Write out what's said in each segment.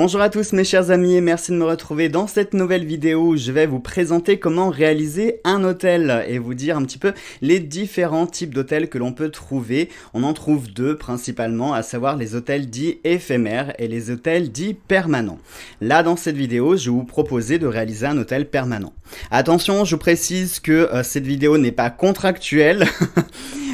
Bonjour à tous mes chers amis et merci de me retrouver dans cette nouvelle vidéo où je vais vous présenter comment réaliser un hôtel et vous dire un petit peu les différents types d'hôtels que l'on peut trouver. On en trouve deux principalement, à savoir les hôtels dits éphémères et les hôtels dits permanents. Là dans cette vidéo, je vais vous proposer de réaliser un hôtel permanent. Attention, je vous précise que cette vidéo n'est pas contractuelle.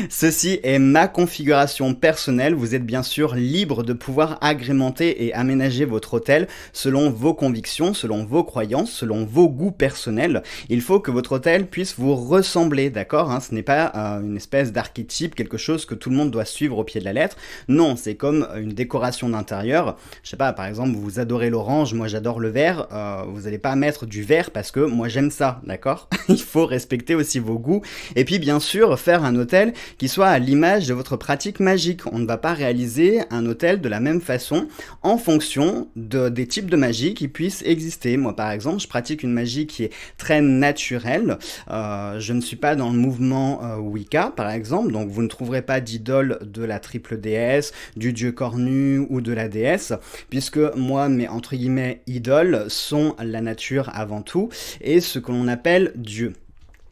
Ceci est ma configuration personnelle, vous êtes bien sûr libre de pouvoir agrémenter et aménager votre hôtel selon vos convictions, selon vos croyances, selon vos goûts personnels. Il faut que votre hôtel puisse vous ressembler, d'accord, hein, ce n'est pas une espèce d'archétype, quelque chose que tout le monde doit suivre au pied de la lettre. Non, c'est comme une décoration d'intérieur. Je sais pas, par exemple, vous adorez l'orange, moi j'adore le vert, vous n'allez pas mettre du vert parce que moi j'aime ça, d'accord. Il faut respecter aussi vos goûts. Et puis bien sûr, faire un hôtel qui soit à l'image de votre pratique magique. On ne va pas réaliser un hôtel de la même façon en fonction des types de magie qui puissent exister. Moi par exemple, je pratique une magie qui est très naturelle. Je ne suis pas dans le mouvement Wicca par exemple, donc vous ne trouverez pas d'idole de la triple déesse, du dieu cornu ou de la déesse, puisque moi mes entre guillemets idoles sont la nature avant tout et ce que l'on appelle Dieu.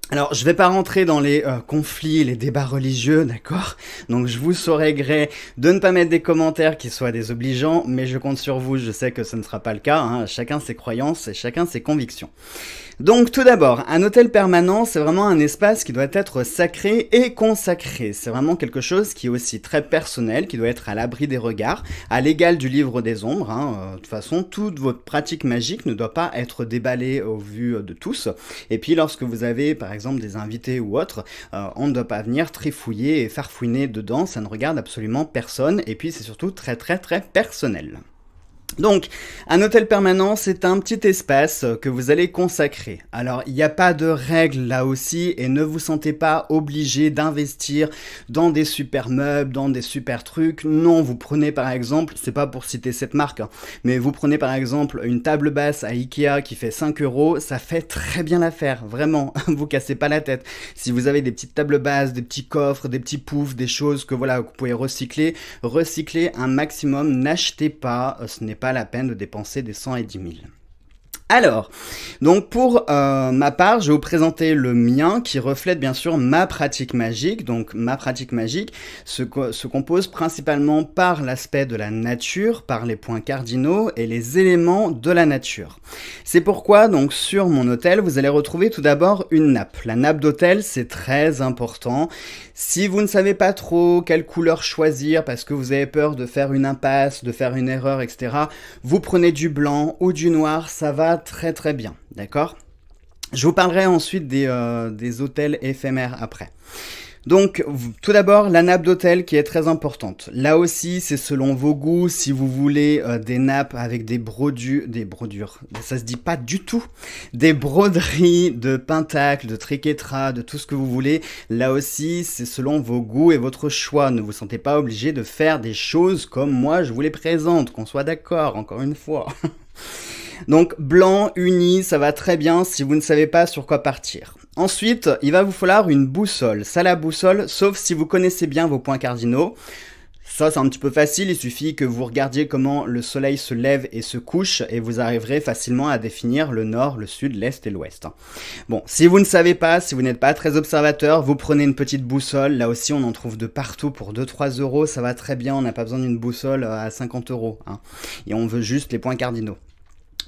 Alors, je vais pas rentrer dans les conflits, les débats religieux, d'accord? Donc, je vous saurai gré de ne pas mettre des commentaires qui soient désobligeants, mais je compte sur vous, je sais que ce ne sera pas le cas, hein. Chacun ses croyances et chacun ses convictions. Donc, tout d'abord, un hôtel permanent, c'est vraiment un espace qui doit être sacré et consacré. C'est vraiment quelque chose qui est aussi très personnel, qui doit être à l'abri des regards, à l'égal du livre des ombres, hein. De toute façon, toute votre pratique magique ne doit pas être déballée au vu de tous. Et puis, lorsque vous avez, par exemple, des invités ou autres, on ne doit pas venir trifouiller et farfouiner dedans, ça ne regarde absolument personne, et puis c'est surtout très personnel. Donc, un hôtel permanent, c'est un petit espace que vous allez consacrer. Alors, il n'y a pas de règles là aussi et ne vous sentez pas obligé d'investir dans des super meubles, dans des super trucs. Non, vous prenez par exemple, c'est pas pour citer cette marque, hein, mais vous prenez par exemple une table basse à Ikea qui fait 5 €, ça fait très bien l'affaire, vraiment, vous cassez pas la tête. Si vous avez des petites tables basses, des petits coffres, des petits poufs, des choses que voilà, vous pouvez recycler, recyclez un maximum, n'achetez pas, ce n'est pas la peine de dépenser des 100 et 10 000. Alors, donc pour ma part, je vais vous présenter le mien qui reflète bien sûr ma pratique magique. Donc ma pratique magique se compose principalement par l'aspect de la nature, par les points cardinaux et les éléments de la nature. C'est pourquoi donc sur mon hôtel, vous allez retrouver tout d'abord une nappe. La nappe d'hôtel, c'est très important. Si vous ne savez pas trop quelle couleur choisir parce que vous avez peur de faire une impasse, de faire une erreur, etc., vous prenez du blanc ou du noir, ça va très bien, d'accord? Je vous parlerai ensuite des hôtels éphémères après. Donc, tout d'abord, la nappe d'hôtel qui est très importante. Là aussi, c'est selon vos goûts. Si vous voulez des nappes avec des brodures, ça se dit pas du tout, des broderies de pentacles, de triquetra, de tout ce que vous voulez. Là aussi, c'est selon vos goûts et votre choix. Ne vous sentez pas obligé de faire des choses comme moi, je vous les présente, qu'on soit d'accord, encore une fois. Donc blanc, uni, ça va très bien si vous ne savez pas sur quoi partir. Ensuite, il va vous falloir une boussole. Ça, la boussole, sauf si vous connaissez bien vos points cardinaux. Ça, c'est un petit peu facile, il suffit que vous regardiez comment le soleil se lève et se couche et vous arriverez facilement à définir le nord, le sud, l'est et l'ouest. Bon, si vous ne savez pas, si vous n'êtes pas très observateur, vous prenez une petite boussole. Là aussi, on en trouve de partout pour 2-3 €, ça va très bien, on n'a pas besoin d'une boussole à 50 €, hein. Et on veut juste les points cardinaux.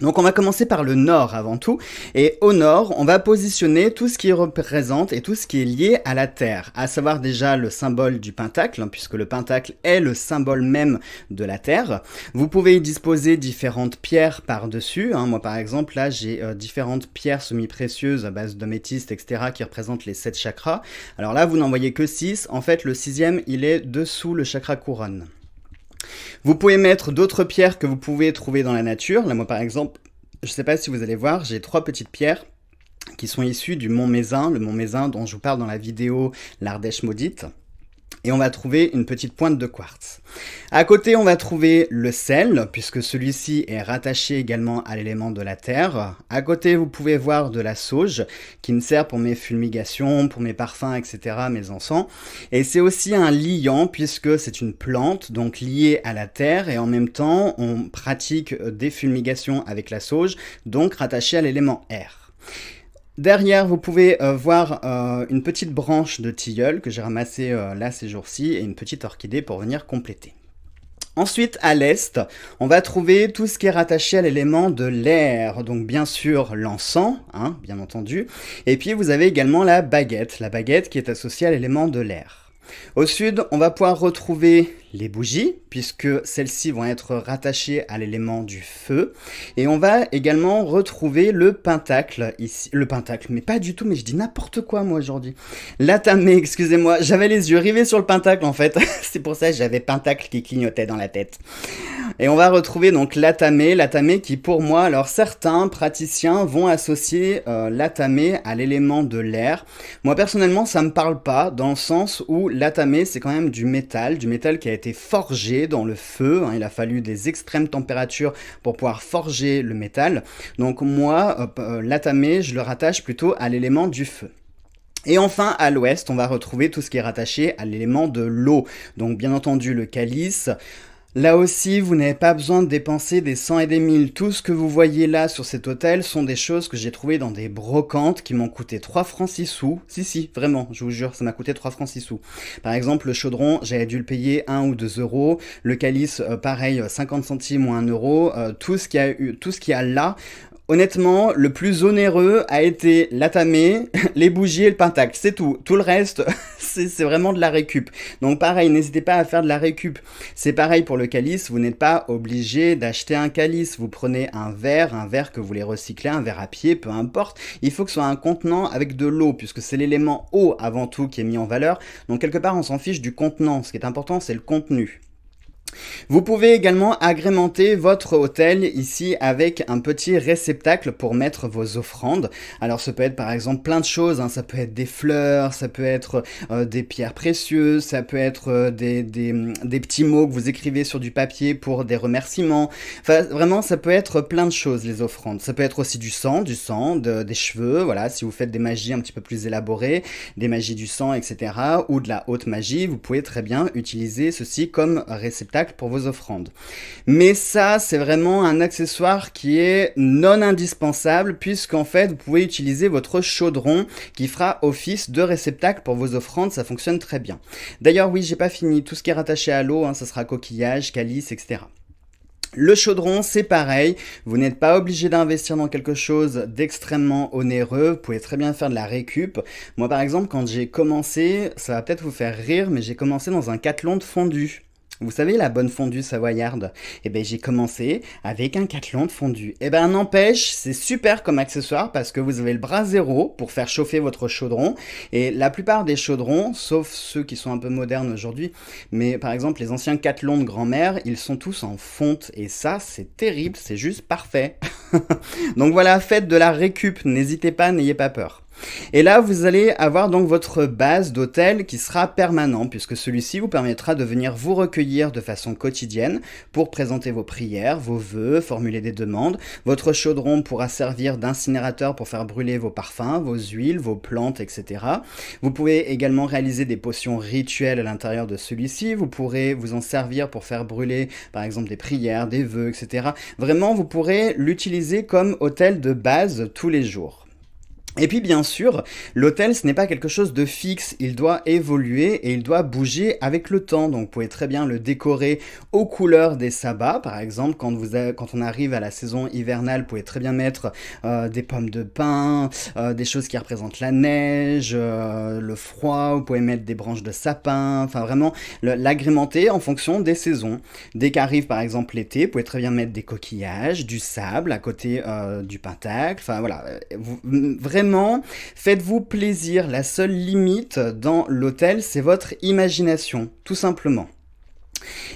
Donc on va commencer par le nord avant tout, et au nord, on va positionner tout ce qui représente et tout ce qui est lié à la terre, à savoir déjà le symbole du pentacle, hein, puisque le pentacle est le symbole même de la terre. Vous pouvez y disposer différentes pierres par-dessus, hein. Moi par exemple, là j'ai différentes pierres semi-précieuses à base d'améthyste, etc., qui représentent les 7 chakras. Alors là, vous n'en voyez que 6, en fait le 6e, il est dessous le chakra couronne. Vous pouvez mettre d'autres pierres que vous pouvez trouver dans la nature. Là, moi, par exemple, je ne sais pas si vous allez voir, j'ai 3 petites pierres qui sont issues du Mont Mézin, le Mont Mézin dont je vous parle dans la vidéo L'Ardèche maudite. Et on va trouver une petite pointe de quartz. À côté, on va trouver le sel, puisque celui-ci est rattaché également à l'élément de la terre. À côté, vous pouvez voir de la sauge, qui me sert pour mes fumigations, pour mes parfums, etc., mes encens. Et c'est aussi un liant, puisque c'est une plante, donc liée à la terre, et en même temps, on pratique des fumigations avec la sauge, donc rattachée à l'élément air. Derrière, vous pouvez voir une petite branche de tilleul que j'ai ramassée là ces jours-ci et une petite orchidée pour venir compléter. Ensuite, à l'est, on va trouver tout ce qui est rattaché à l'élément de l'air. Donc bien sûr l'encens, hein, bien entendu. Et puis vous avez également la baguette qui est associée à l'élément de l'air. Au sud, on va pouvoir retrouver les bougies, puisque celles-ci vont être rattachées à l'élément du feu. Et on va également retrouver le pentacle, ici. Le pentacle, mais pas du tout, mais je dis n'importe quoi moi aujourd'hui. L'atamé, excusez-moi, j'avais les yeux rivés sur le pentacle en fait. C'est pour ça que j'avais pentacle qui clignotait dans la tête. Et on va retrouver donc l'atamé qui pour moi, alors certains praticiens vont associer l'atamé à l'élément de l'air. Moi personnellement, ça me parle pas, dans le sens où l'atamé c'est quand même du métal qui a été forgé dans le feu, hein, il a fallu des extrêmes températures pour pouvoir forger le métal. Donc moi, l'atamé, je le rattache plutôt à l'élément du feu. Et enfin, à l'ouest, on va retrouver tout ce qui est rattaché à l'élément de l'eau. Donc bien entendu le calice. Là aussi, vous n'avez pas besoin de dépenser des 100 et des 1000. Tout ce que vous voyez là sur cet hôtel sont des choses que j'ai trouvées dans des brocantes qui m'ont coûté 3 francs 6 sous. Si, vraiment, je vous jure, ça m'a coûté 3 francs 6 sous. Par exemple, le chaudron, j'avais dû le payer 1 ou 2 euros. Le calice, pareil, 50 centimes ou 1 euro. Tout ce qu'il y a là, honnêtement, le plus onéreux a été l'atamé, les bougies et le pentacle. C'est tout. Tout le reste, c'est vraiment de la récup. Donc pareil, n'hésitez pas à faire de la récup. C'est pareil pour le calice. Vous n'êtes pas obligé d'acheter un calice. Vous prenez un verre que vous voulez recycler, un verre à pied, peu importe. Il faut que ce soit un contenant avec de l'eau, puisque c'est l'élément eau avant tout qui est mis en valeur. Donc quelque part, on s'en fiche du contenant. Ce qui est important, c'est le contenu. Vous pouvez également agrémenter votre hôtel ici avec un petit réceptacle pour mettre vos offrandes. Alors ça peut être par exemple plein de choses, hein. Ça peut être des fleurs, ça peut être des pierres précieuses, ça peut être des petits mots que vous écrivez sur du papier pour des remerciements. Enfin vraiment ça peut être plein de choses les offrandes. Ça peut être aussi du sang, des cheveux, voilà, si vous faites des magies un petit peu plus élaborées, des magies du sang, etc. ou de la haute magie, vous pouvez très bien utiliser ceci comme réceptacle pour vos offrandes. Mais ça, c'est vraiment un accessoire qui est non indispensable puisqu'en fait, vous pouvez utiliser votre chaudron qui fera office de réceptacle pour vos offrandes. Ça fonctionne très bien. D'ailleurs, oui, j'ai pas fini. Tout ce qui est rattaché à l'eau, hein, ça sera coquillage, calice, etc. Le chaudron, c'est pareil, vous n'êtes pas obligé d'investir dans quelque chose d'extrêmement onéreux, vous pouvez très bien faire de la récup. Moi par exemple, quand j'ai commencé, ça va peut-être vous faire rire, mais j'ai commencé dans un cathlon de fondue. Vous savez, la bonne fondue savoyarde? Eh ben, j'ai commencé avec un cathlon de fondue. Eh ben, n'empêche, c'est super comme accessoire parce que vous avez le bras zéro pour faire chauffer votre chaudron. Et la plupart des chaudrons, sauf ceux qui sont un peu modernes aujourd'hui, mais par exemple, les anciens cathlons de grand-mère, ils sont tous en fonte. Et ça, c'est terrible, c'est juste parfait. Donc voilà, faites de la récup, n'hésitez pas, n'ayez pas peur. Et là, vous allez avoir donc votre base d'hôtel qui sera permanent puisque celui-ci vous permettra de venir vous recueillir de façon quotidienne pour présenter vos prières, vos vœux, formuler des demandes. Votre chaudron pourra servir d'incinérateur pour faire brûler vos parfums, vos huiles, vos plantes, etc. Vous pouvez également réaliser des potions rituelles à l'intérieur de celui-ci. Vous pourrez vous en servir pour faire brûler par exemple des prières, des vœux, etc. Vraiment, vous pourrez l'utiliser comme hôtel de base tous les jours. Et puis bien sûr, l'hôtel ce n'est pas quelque chose de fixe, il doit évoluer et il doit bouger avec le temps. Donc vous pouvez très bien le décorer aux couleurs des sabbats. Par exemple, quand on arrive à la saison hivernale, vous pouvez très bien mettre des pommes de pin, des choses qui représentent la neige, le froid, vous pouvez mettre des branches de sapin, enfin vraiment l'agrémenter en fonction des saisons. Dès qu'arrive par exemple l'été, vous pouvez très bien mettre des coquillages, du sable à côté du pentacle, enfin voilà, vraiment faites-vous plaisir. La seule limite dans l'hôtel, c'est votre imagination, tout simplement.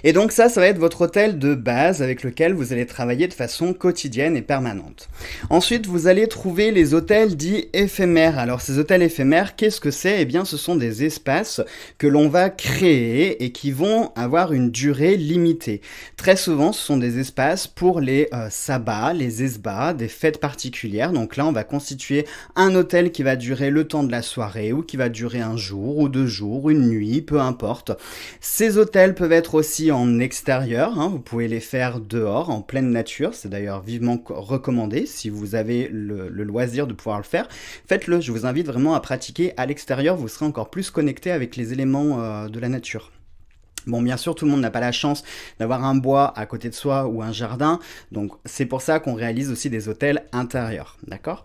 Et donc ça va être votre hôtel de base avec lequel vous allez travailler de façon quotidienne et permanente. Ensuite, vous allez trouver les hôtels dits éphémères. Alors ces hôtels éphémères, qu'est-ce que c'est? Eh bien, ce sont des espaces que l'on va créer et qui vont avoir une durée limitée. Très souvent, ce sont des espaces pour les sabbats, les esbats, des fêtes particulières. Donc là, on va constituer un hôtel qui va durer le temps de la soirée ou qui va durer un jour ou 2 jours, une nuit, peu importe. Ces hôtels peuvent être aussi en extérieur, hein, vous pouvez les faire dehors, en pleine nature, c'est d'ailleurs vivement recommandé, si vous avez le loisir de pouvoir le faire, faites-le, je vous invite vraiment à pratiquer à l'extérieur, vous serez encore plus connecté avec les éléments de la nature. Bon, bien sûr, tout le monde n'a pas la chance d'avoir un bois à côté de soi ou un jardin, donc c'est pour ça qu'on réalise aussi des hôtels intérieurs, d'accord ?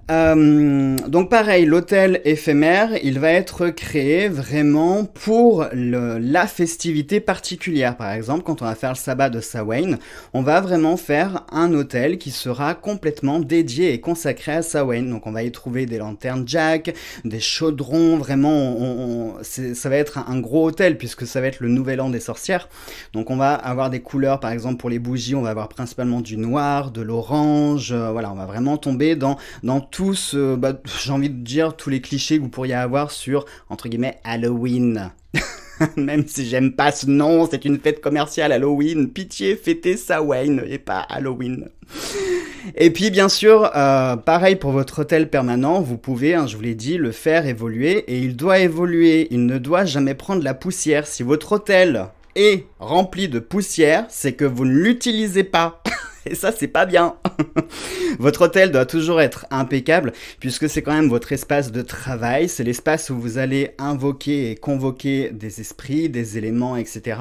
Donc pareil, l'hôtel éphémère, il va être créé vraiment pour la festivité particulière. Par exemple, quand on va faire le sabbat de Samhain, on va vraiment faire un hôtel qui sera complètement dédié et consacré à Samhain. Donc on va y trouver des lanternes Jack, des chaudrons, vraiment, ça va être un gros hôtel puisque ça va être le nouvel an des sorcières. Donc on va avoir des couleurs, par exemple pour les bougies, on va avoir principalement du noir, de l'orange, voilà, on va vraiment tomber dans tous, j'ai envie de dire, tous les clichés que vous pourriez avoir sur, entre guillemets, Halloween. Même si j'aime pas ce nom, c'est une fête commerciale Halloween. Pitié, fêtez Samhain et pas Halloween. Et puis bien sûr, pareil pour votre hôtel permanent, vous pouvez, hein, je vous l'ai dit, le faire évoluer. Et il doit évoluer, il ne doit jamais prendre la poussière. Si votre hôtel est rempli de poussière, c'est que vous ne l'utilisez pas. Et ça, c'est pas bien. Votre hôtel doit toujours être impeccable puisque c'est quand même votre espace de travail. C'est l'espace où vous allez invoquer et convoquer des esprits, des éléments, etc.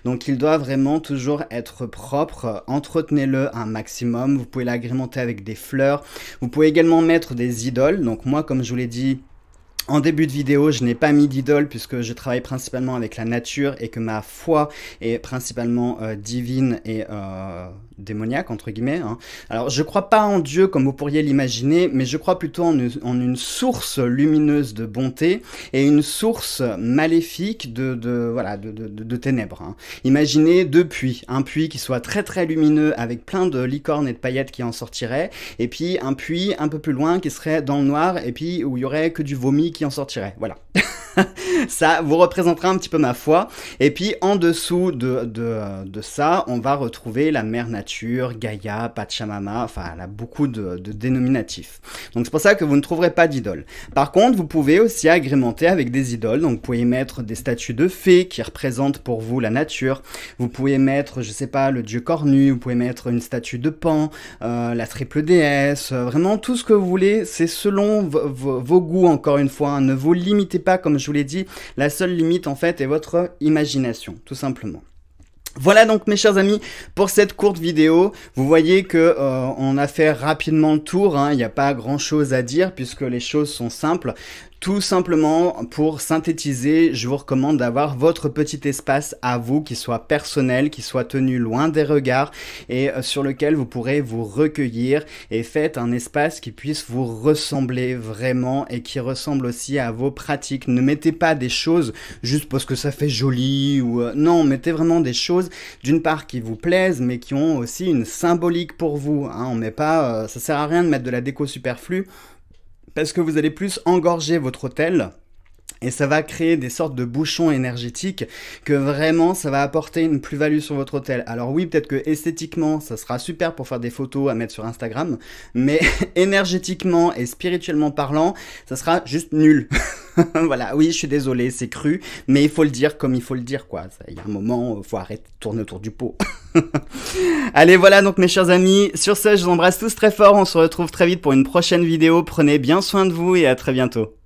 Donc, il doit vraiment toujours être propre. Entretenez-le un maximum. Vous pouvez l'agrémenter avec des fleurs. Vous pouvez également mettre des idoles. Donc, moi, comme je vous l'ai dit, en début de vidéo, je n'ai pas mis d'idole puisque je travaille principalement avec la nature et que ma foi est principalement divine et démoniaque, entre guillemets. Hein. Alors, je crois pas en Dieu comme vous pourriez l'imaginer, mais je crois plutôt en une source lumineuse de bonté et une source maléfique de ténèbres. Hein. Imaginez 2 puits. Un puits qui soit très très lumineux avec plein de licornes et de paillettes qui en sortiraient, et puis un puits un peu plus loin qui serait dans le noir et puis où il y aurait que du vomi qui en sortirait. Voilà. Ça vous représentera un petit peu ma foi. Et puis en dessous de ça, on va retrouver la mère nature, Gaïa, Pachamama, enfin elle a beaucoup de dénominatifs. Donc c'est pour ça que vous ne trouverez pas d'idole. Par contre, vous pouvez aussi agrémenter avec des idoles. Donc vous pouvez mettre des statues de fées qui représentent pour vous la nature. Vous pouvez mettre, je sais pas, le dieu cornu, vous pouvez mettre une statue de Pan, la triple déesse, vraiment tout ce que vous voulez. C'est selon vos goûts, encore une fois. Hein. Ne vous limitez pas, comme je vous l'ai dit, la seule limite en fait est votre imagination, tout simplement. Voilà donc mes chers amis pour cette courte vidéo. Vous voyez que on a fait rapidement le tour, hein. Il n'y a pas grand chose à dire puisque les choses sont simples. Tout simplement, pour synthétiser, je vous recommande d'avoir votre petit espace à vous qui soit personnel, qui soit tenu loin des regards et sur lequel vous pourrez vous recueillir et faites un espace qui puisse vous ressembler vraiment et qui ressemble aussi à vos pratiques. Ne mettez pas des choses juste parce que ça fait joli ou non, mettez vraiment des choses d'une part qui vous plaisent mais qui ont aussi une symbolique pour vous. Hein. On met pas, ça sert à rien de mettre de la déco superflue. Parce que vous allez plus engorger votre hôtel et ça va créer des sortes de bouchons énergétiques que vraiment ça va apporter une plus-value sur votre hôtel. Alors oui, peut-être que esthétiquement ça sera super pour faire des photos à mettre sur Instagram, mais énergétiquement et spirituellement parlant, ça sera juste nul. Voilà, oui, je suis désolé, c'est cru, mais il faut le dire comme il faut le dire, quoi. Il y a un moment, faut arrêter de tourner autour du pot. Allez, voilà donc mes chers amis, sur ce, je vous embrasse tous très fort, on se retrouve très vite pour une prochaine vidéo, prenez bien soin de vous et à très bientôt.